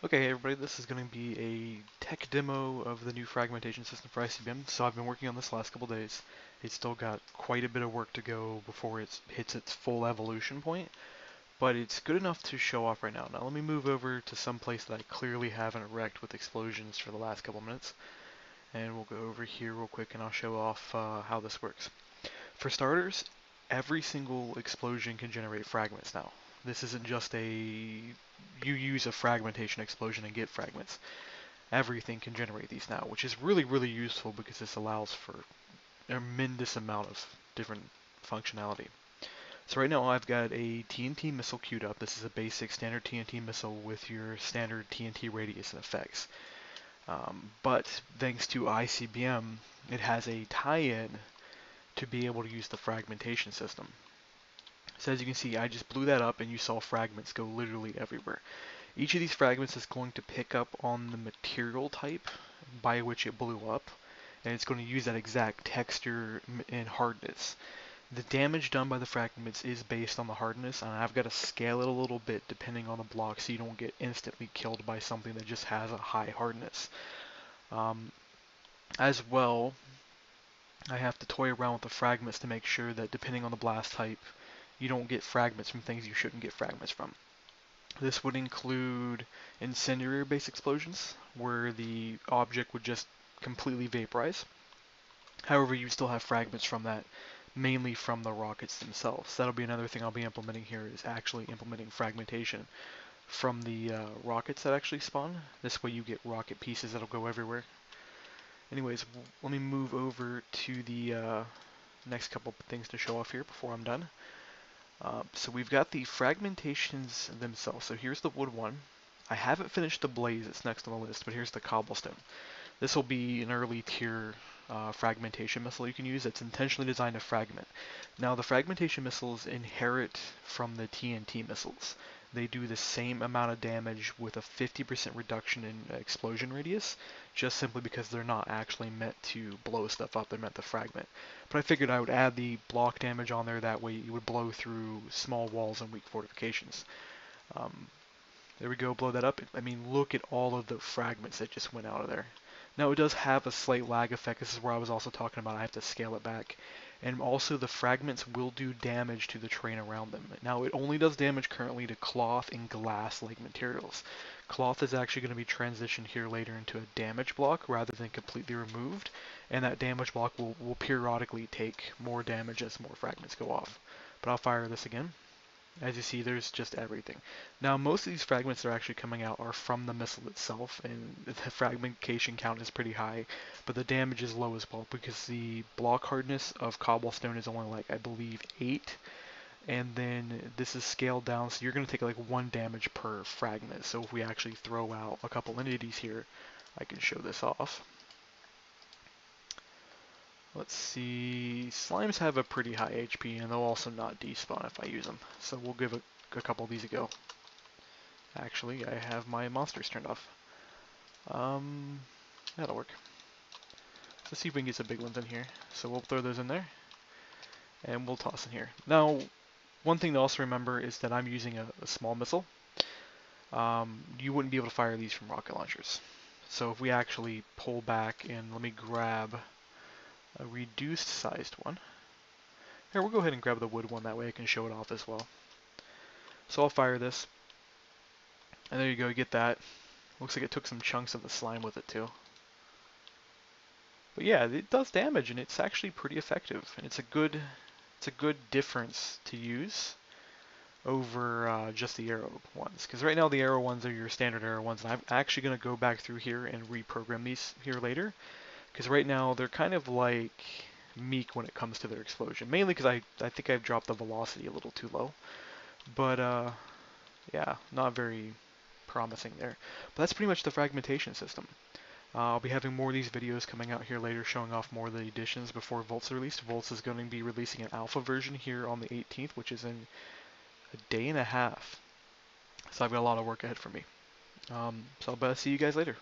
Okay, hey everybody, this is going to be a tech demo of the new fragmentation system for ICBM. So I've been working on this the last couple days. It's still got quite a bit of work to go before it hits its full evolution point, but it's good enough to show off right now. Now let me move over to some place that I clearly haven't wrecked with explosions for the last couple minutes, and we'll go over here real quick and I'll show off how this works. For starters, every single explosion can generate fragments now. This isn't just you use a fragmentation explosion and get fragments. Everything can generate these now, which is really, really useful because this allows for a tremendous amount of different functionality. So right now I've got a TNT missile queued up. This is a basic standard TNT missile with your standard TNT radius and effects. But thanks to ICBM, it has a tie-in to be able to use the fragmentation system. So as you can see, I just blew that up and you saw fragments go literally everywhere. Each of these fragments is going to pick up on the material type by which it blew up, and it's going to use that exact texture and hardness. The damage done by the fragments is based on the hardness, and I've got to scale it a little bit depending on the block so you don't get instantly killed by something that just has a high hardness. Um, as well, I have to toy around with the fragments to make sure that depending on the blast type, you don't get fragments from things you shouldn't get fragments from. This would include incendiary-based explosions, where the object would just completely vaporize. However, you still have fragments from that, mainly from the rockets themselves. That'll be another thing I'll be implementing here, is actually implementing fragmentation from the rockets that actually spawn. This way you get rocket pieces that'll go everywhere. Anyways, let me move over to the next couple things to show off here before I'm done. So we've got the fragmentations themselves. So here's the wood one. I haven't finished the blaze, it's next on the list, but here's the cobblestone. This will be an early tier fragmentation missile you can use that's intentionally designed to fragment. Now the fragmentation missiles inherit from the TNT missiles. They do the same amount of damage with a 50% reduction in explosion radius, just simply because they're not actually meant to blow stuff up, they're meant to fragment. But I figured I would add the block damage on there, that way it would blow through small walls and weak fortifications. Um, there we go, blow that up. I mean, look at all of the fragments that just went out of there. Now it does have a slight lag effect. This is where I was also talking about I have to scale it back. And also the fragments will do damage to the terrain around them. Now it only does damage currently to cloth and glass-like materials. Cloth is actually going to be transitioned here later into a damage block rather than completely removed. And that damage block will periodically take more damage as more fragments go off. But I'll fire this again. As you see, there's just everything. Now, most of these fragments that are actually coming out are from the missile itself, and the fragmentation count is pretty high, but the damage is low as well, because the block hardness of cobblestone is only like, I believe, 8, and then this is scaled down, so you're going to take like 1 damage per fragment. So if we actually throw out a couple entities here, I can show this off. Let's see, slimes have a pretty high HP, and they'll also not despawn if I use them. So we'll give a couple of these a go. Actually, I have my monsters turned off. That'll work. Let's see if we can get some big ones in here. So we'll throw those in there, and we'll toss in here. Now, one thing to also remember is that I'm using a small missile. You wouldn't be able to fire these from rocket launchers. So if we actually pull back, and let me grab a reduced sized one. Here, we'll go ahead and grab the wood one, that way I can show it off as well. So I'll fire this, and there you go, you get that. Looks like it took some chunks of the slime with it too. But yeah, it does damage, and it's actually pretty effective, and it's a good difference to use over just the arrow ones. Because right now the arrow ones are your standard arrow ones, and I'm actually going to go back through here and reprogram these here later. Because right now they're kind of like meek when it comes to their explosion, mainly because I think I've dropped the velocity a little too low. But yeah, not very promising there. But that's pretty much the fragmentation system. I'll be having more of these videos coming out here later showing off more of the additions before Volt's released. Volt's is going to be releasing an alpha version here on the 18th, which is in a day and a half. So I've got a lot of work ahead for me. So I'll see you guys later.